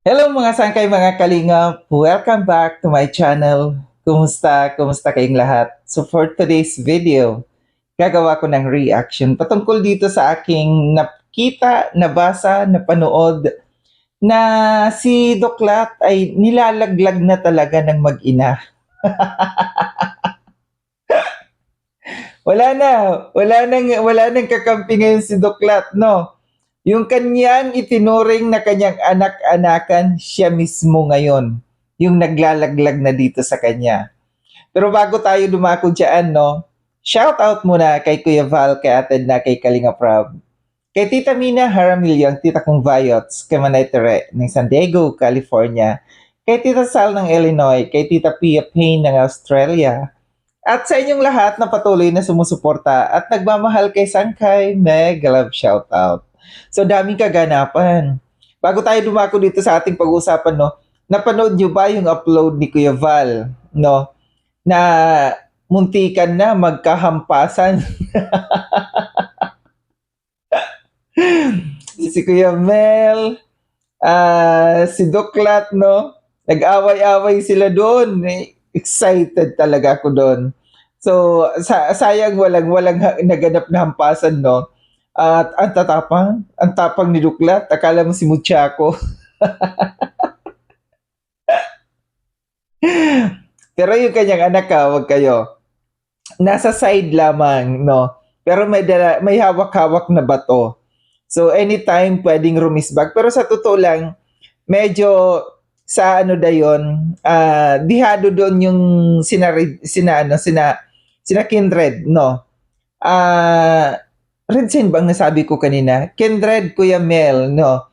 Hello mga sangkay, mga kalingap! Welcome back to my channel. Kumusta? Kumusta kayong lahat? So for today's video, gagawa ko ng reaction patungkol dito sa aking nakita, nabasa, napanood na si Doklat ay nilalaglag na talaga ng mag-ina. Wala nang kakampi ngayon si Doklat, no? Yung kanyang itinuring na kanyang anak-anakan, siya mismo ngayon yung naglalaglag na dito sa kanya. Pero bago tayo dumako dyan, no, shout out muna kay Kuya Val, kay Ate na kay Kalinga Prab, kay Tita Mina Haramilyo, ang tita kong Vayots, kay Manay Tere ng San Diego, California, kay Tita Sal ng Illinois, kay Tita Pia Payne ng Australia, at sa inyong lahat na patuloy na sumusuporta at nagmamahal kay Sangkay, mega love shoutout. So daming kaganapan. Bago tayo dumako dito sa ating pag-uusapan, no, napanood nyo ba yung upload ni Kuya Val, no, na muntikan na magkahampasan si Kuya Mel, si Doklat, no? Nag-away-away sila doon. Excited talaga ako doon. So, sayang walang naganap na hampasan, no? At ang tapang ni Doklat. Akala mo si Muchako. Pero yung kanyang anak, wag kayo. Nasa side lamang, no? Pero may hawak-hawak na bato. So anytime pwedeng rumisbag. Pero sa totoo lang, medyo sa ano dayon, dihado doon yung sina Kindred, no? Redsin bang nasabi ko kanina? Kindred, Kuya Mel, no?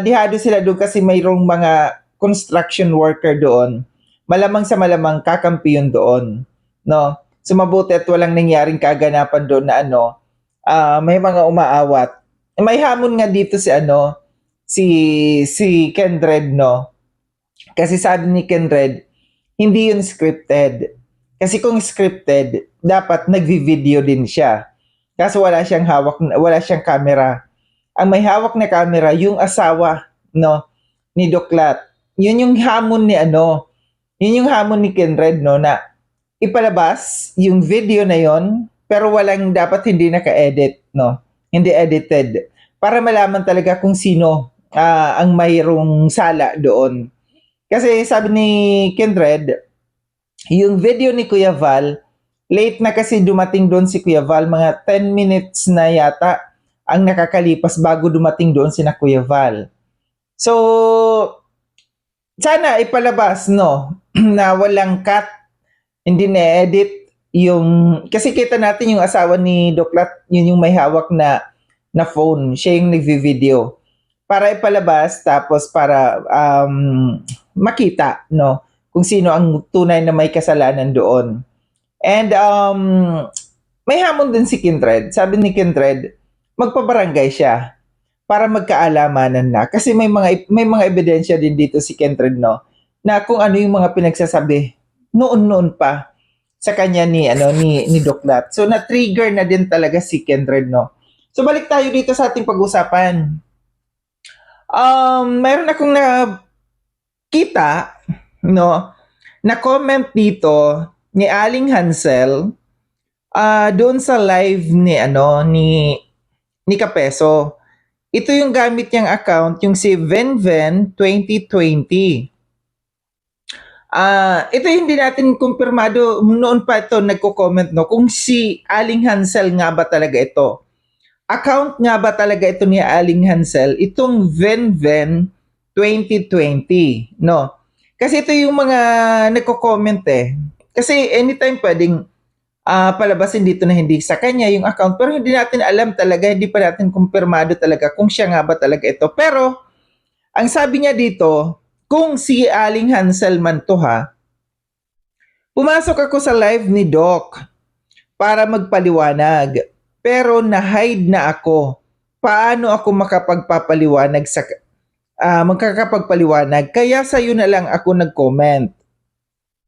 Dihado sila doon kasi mayroong mga construction worker doon. Malamang sa malamang kakampi yun doon, no? So mabuti at walang nangyaring kaganapan doon na ano, may mga umaawat. May hamon nga dito si Kendred, no? Kasi sabi ni Kendred, hindi yun scripted. Kasi kung scripted, dapat nagvi-video din siya. Kaso wala siyang camera. Ang may hawak na camera, yung asawa, no, ni Doklat. Yun yung hamon yun yung hamon ni Kendred, no, na ipalabas yung video na yon, pero dapat hindi naka-edit, no? Hindi edited. Para malaman talaga kung sino ang mayroong sala doon. Kasi sabi ni Kindred, yung video ni Kuya Val, late na kasi dumating doon si Kuya Val, mga 10 minutes na yata ang nakakalipas bago dumating doon si na Kuya Val. So, sana ipalabas, no, na walang cut, hindi na-edit yung, kasi kita natin yung asawa ni Doklat, yun yung may hawak na phone, siya yung nagvi-video. Para ipalabas, tapos para makita, no, kung sino ang tunay na may kasalanan doon. And may hamon din si Kindred. Sabi ni Kindred, magpabarangay siya para magkaalamanan na. Kasi may mga ebidensya din dito si Kindred, no, na kung ano yung mga pinagsasabi noon pa sa kanya ni Doklat. So na-trigger na din talaga si Kindred, no. So balik tayo dito sa ating pag-usapan. Mayroon akong nakita, no, na comment dito ni Aling Hansel doon sa live ni Kapeso. Ito yung gamit niyang account, yung si Venven 2020. Ito hindi natin kumpirmado, noon pa ito nagko-comment, no, kung si Aling Hansel nga ba talaga ito. Account nga ba talaga ito ni Aling Hansel, itong Venven 2020, no? Kasi ito yung mga nagko-comment eh. Kasi anytime pwedeng palabasin dito na hindi sa kanya yung account, pero hindi natin alam talaga, hindi pa natin kumpirmado talaga kung siya nga ba talaga ito. Pero ang sabi niya dito, kung si Aling Hansel man to ha, pumasok ako sa live ni Doc para magpaliwanag, pero na-hide na ako. Paano ako makapagpapaliwanag magkakapagpaliwanag? Kaya sa'yo na lang ako nag-comment.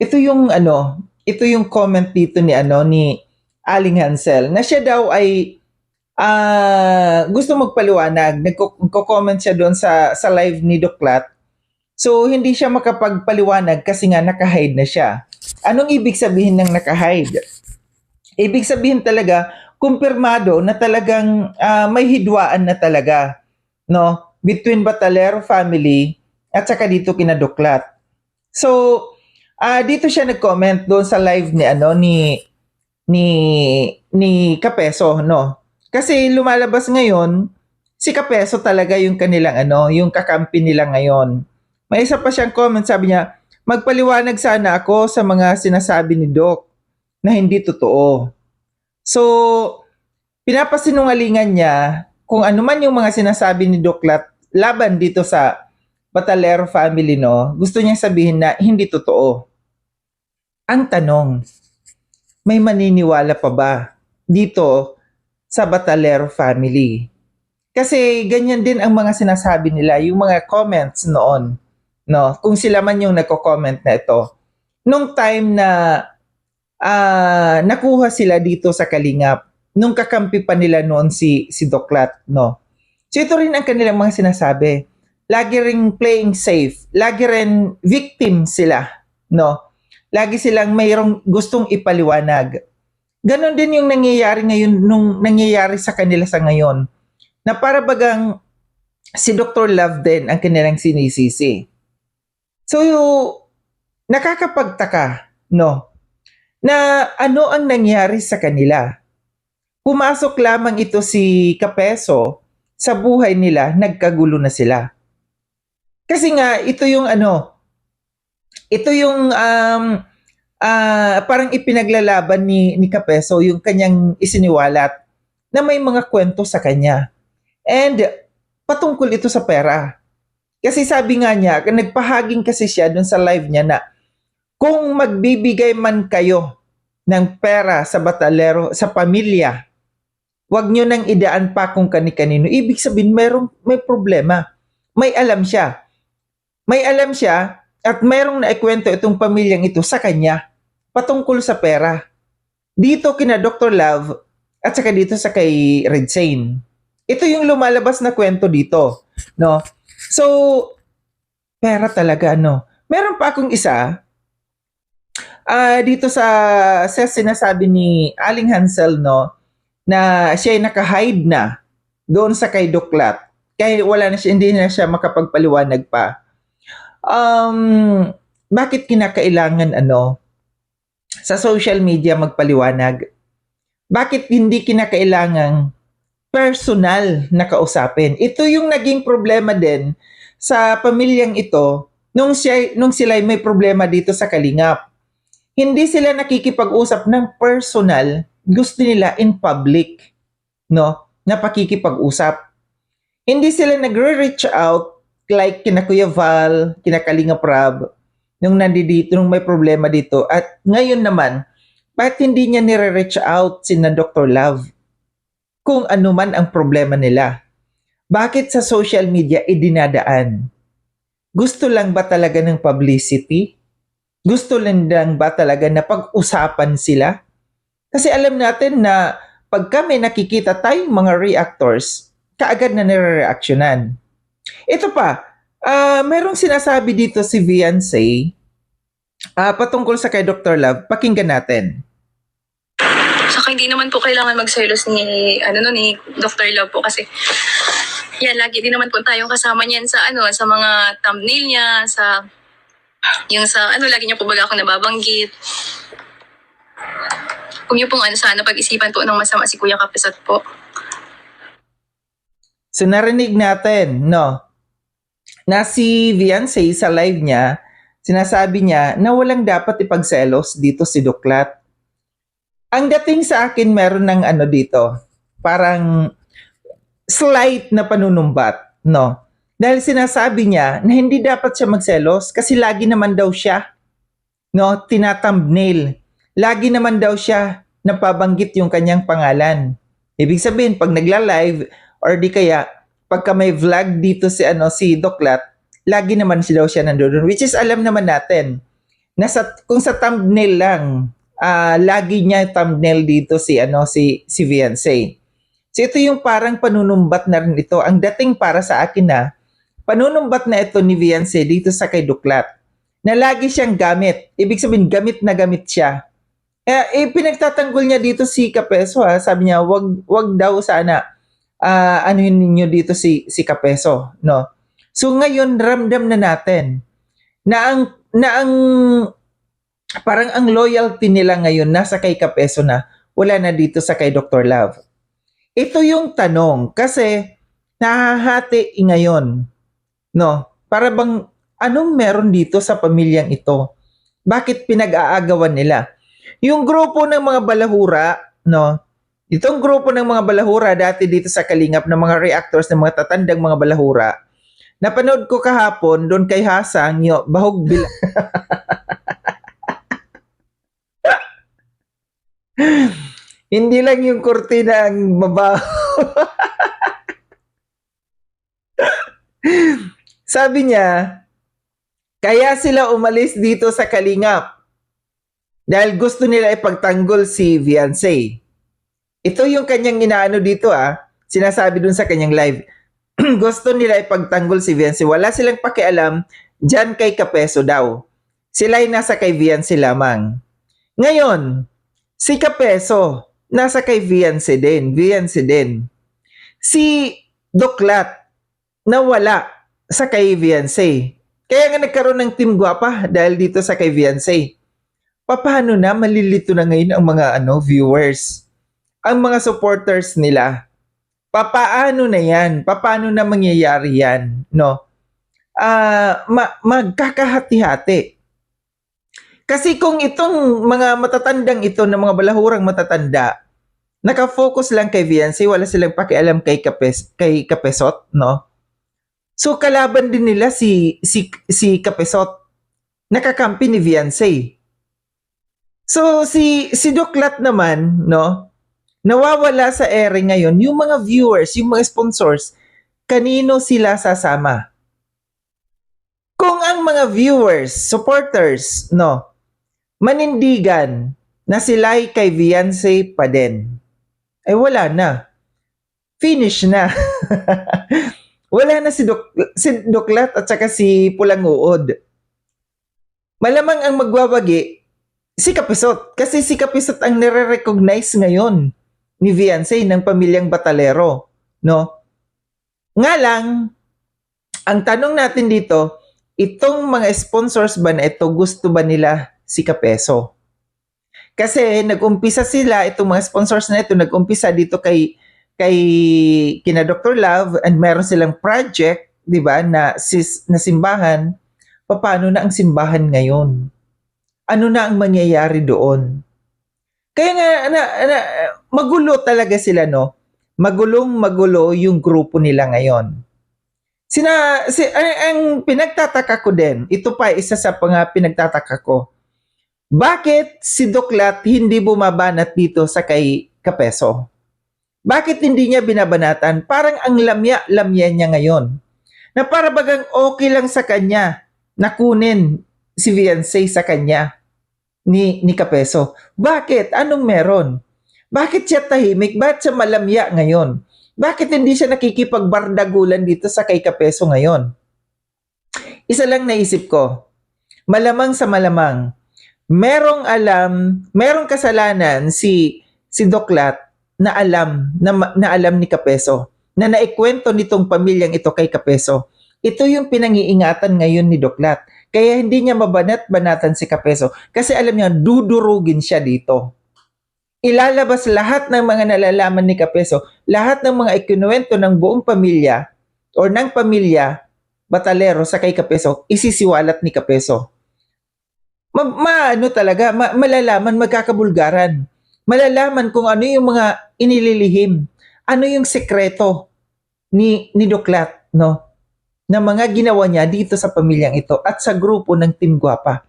Ito yung comment dito ni Aling Hansel, na siya daw ay gusto magpaliwanag. Nagko-comment siya doon sa live ni Doklat So, hindi siya makapagpaliwanag kasi nga naka-hide na siya. Anong ibig sabihin ng naka-hide? Ibig sabihin talaga, kumpirmado na talagang may hidwaan na talaga, no? Between Batalero family at saka dito kina Duklat. So, dito siya nag-comment doon sa live ni ni ni Kapeso, no? Kasi lumalabas ngayon si Kapeso talaga yung kanilang yung kakampi nila ngayon. May isa pa siyang comment, sabi niya, magpaliwanag sana ako sa mga sinasabi ni Doc na hindi totoo. So, pinapasinungalingan niya kung ano man yung mga sinasabi ni Doklat laban dito sa Batalero family, no? Gusto niyang sabihin na hindi totoo. Ang tanong, may maniniwala pa ba dito sa Batalero family? Kasi ganyan din ang mga sinasabi nila, yung mga comments noon, no? Kung sila man yung nagko-comment na ito. Nung time na nakuha sila dito sa Kalingap, nung kakampi pa nila noon si Doklat, no? So ito rin ang kanilang mga sinasabi. Lagi ring playing safe, lagi rin victim sila, no? Lagi silang mayroong gustong ipaliwanag. Ganon din yung nangyayari ngayon, nung nangyayari sa kanila sa ngayon, na para bagang si Dr. Love din ang kanilang sinisisi. So, nakakapagtaka, no? Na ano ang nangyari sa kanila. Pumasok lamang ito si Kapeso sa buhay nila, nagkagulo na sila. Kasi nga, ito yung parang ipinaglalaban ni Kapeso, yung kanyang isiniwalat na may mga kwento sa kanya. And patungkol ito sa pera. Kasi sabi nga niya, nagpahaging kasi siya dun sa live niya na kung magbibigay man kayo ng pera sa Batalero, sa pamilya, wag nyo nang idaan pa kung kani-kanino. Ibig sabihin, may problema. May alam siya. May alam siya at mayroong naikwento itong pamilyang ito sa kanya patungkol sa pera. Dito kina Dr. Love at saka dito sa kay Red Sane. Ito yung lumalabas na kwento dito, no? So, pera talaga, no? Meron pa akong isa, dito sa sinasabi ni Aling Hansel, no, na siya ay naka-hide na doon sa kay Duklat. Kaya hindi na siya makapagpaliwanag pa. Bakit kinakailangan sa social media magpaliwanag? Bakit hindi kinakailangang personal na kausapin? Ito yung naging problema din sa pamilyang ito nung sila may problema dito sa Kalingap. Hindi sila nakikipag-usap ng personal, gusto nila in public, no? Na pakikipag-usap. Hindi sila nagre-reach out like kina Kuya Val, kina Kalinga Prab, nung may problema dito. At ngayon naman, bakit hindi niya nire-reach out sina Dr. Love? Kung ano man ang problema nila. Bakit sa social media idinadaan? Gusto lang ba talaga ng publicity? Gusto lang ba talaga na pag-usapan sila? Kasi alam natin na pag kami nakikita tayong mga reactors, kaagad na nire-reactionan. Ito pa, merong sinasabi dito si Viancy patungkol sa kay Dr. Love. Pakinggan natin. Saka hindi naman po kailangan magselos ni Dr. Love po kasi yan, lagi din naman po tayong kasama niyan sa sa mga thumbnail niya, lagi niya po baga akong nababanggit. Kung niyo pong sana pag-isipan po ng masama si Kuya Kapisat po. So narinig natin, no, na si Viancy sa live niya, sinasabi niya na walang dapat ipagselos dito si Duklat. Ang dating sa akin, meron ng dito, parang slight na panunumbat, no? Dahil sinasabi niya na hindi dapat siya magselos kasi lagi naman daw siya, no, tinathumbnail. Lagi naman daw siya napabanggit yung kanyang pangalan. Ibig sabihin, pag nagla-live or di kaya pagka may vlog dito si Doklat, lagi naman daw siya nandoon. Which is alam naman natin na kung sa thumbnail lang, lagi niya thumbnail dito si Viancy. So ito yung parang panunumbat na rin ito. Ang dating para sa akin panunumbat na ito ni Viance dito sa kay Duklat na lagi siyang gamit. Ibig sabihin, gamit na gamit siya. Pinagtatanggol niya dito si Kapeso, ha. Sabi niya, wag daw sana anuhin ninyo dito si Kapeso, no? So ngayon ramdam na natin na ang parang ang loyalty nila ngayon nasa kay Kapeso na, wala na dito sa kay Dr. Love. Ito yung tanong kasi nahahati ngayon, no? Para bang anong meron dito sa pamilyang ito? Bakit pinag-aagawan nila? Yung grupo ng mga balahura, no? Itong grupo ng mga balahura dati dito sa Kalingap ng mga reactors ng mga tatandang mga balahura, napanood ko kahapon doon kay Hasang, bahog bila. Hindi lang yung kurtina ang mabaho. Sabi niya, kaya sila umalis dito sa Kalingap dahil gusto nila ipagtanggol si Viance. Ito yung kanyang inaano dito, sinasabi dun sa kanyang live. Gusto nila ipagtanggol si Viance. Wala silang pakialam dyan kay Kapeso daw. Sila ay nasa kay Viance lamang. Ngayon, si Kapeso nasa kay Viance din. Si Duklat nawala sa kay Viance. Kaya nga nagkaroon ng Team Guapa dahil dito sa kay Viance. Paano na malilito na ngayon ang mga viewers? Ang mga supporters nila. Paano na yan? Paano na mangyayari yan? No? Magkakahati-hati. Kasi kung itong mga matatandang ito ng mga balahurang matatanda, nakafocus lang kay Viance, wala silang pakialam kay Kapesot, no? So kalaban din nila si Kapesot. Nakakampi ni Viance. So si Duklat naman, no? Nawawala sa ere ngayon yung mga viewers, yung mga sponsors, kanino sila sasama? Kung ang mga viewers, supporters, no, manindigan na sila'y kay Viance pa din, ay wala na. Finish na. Wala na si Duklat at saka si Pulang Uod. Malamang ang magwawagi, si Kapesot. Kasi si Kapesot ang nare-recognize ngayon ni Viance ng pamilyang Batalero, no? Nga lang, ang tanong natin dito, itong mga sponsors ba na ito, gusto ba nila si Kapeso? Kasi nag-umpisa sila, itong mga sponsors na ito, nag-umpisa dito kay kina Dr. Love, and meron silang project, di ba, na simbahan. Paano na ang simbahan ngayon? Ano na ang mangyayari doon? Kaya nga, magulo talaga sila, no? Magulo yung grupo nila ngayon. Ang pinagtataka ko din, ito pa isa sa pinagtataka ko, bakit si Duklat hindi bumabanat dito sa kay Kapeso? Bakit hindi niya binabanatan? Parang ang lamya niya ngayon. Na para bagang okay lang sa kanya na kunin si Viance sa kanya ni Kapeso. Bakit? Anong meron? Bakit siya tahimik? Bakit siya malamya ngayon? Bakit hindi siya nakikipagbardagulan dito sa kay Kapeso ngayon? Isa lang naisip ko. Malamang sa malamang, merong kasalanan si Duklat na alam ni Kapeso, na naikwento nitong pamilyang ito kay Kapeso. Ito yung pinangiingatan ngayon ni Duklat. Kaya hindi niya mabanat-banatan si Kapeso. Kasi alam niya, dudurugin siya dito. Ilalabas lahat ng mga nalalaman ni Kapeso, lahat ng mga ikinuwento ng buong pamilya or ng pamilya Batalero sa kay Kapeso, isisiwalat ni Kapeso. Malalaman, magkakabulgaran. Malalaman kung ano yung mga inililihim. Ano yung sekreto ni Duklat, no? Na mga ginawa niya dito sa pamilyang ito at sa grupo ng Team Guapa.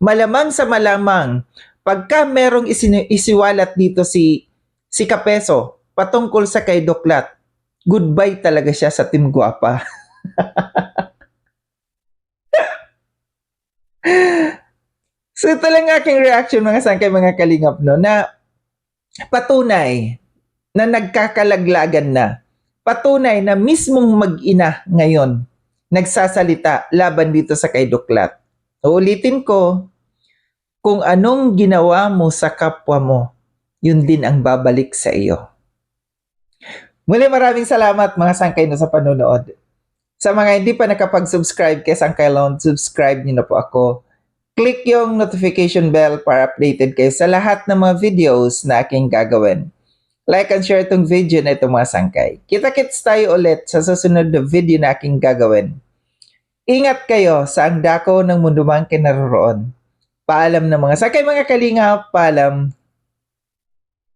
Malamang sa malamang, pagka merong isiwalat dito si Kapeso patungkol sa kay Duklat, goodbye talaga siya sa Team Guapa. So ito lang aking reaction mga sangkay mga kalingap, no, na patunay na nagkakalaglagan na. Patunay na mismong mag-ina ngayon nagsasalita laban dito sa kay Duklat. Uulitin ko, kung anong ginawa mo sa kapwa mo, yun din ang babalik sa iyo. Muli maraming salamat mga sangkay na sa panonood. Sa mga hindi pa nakapag-subscribe kay Sangkay Lounge, subscribe niyo na po ako. Click yung notification bell para updated kayo sa lahat ng mga videos na aking gagawin. Like and share itong video na ito mga sangkay. Kita-kits tayo ulit sa susunod na video na aking gagawin. Ingat kayo sa ang dako ng mundo mang kinaroroon. Paalam na mga sangkay, mga kalingap, paalam.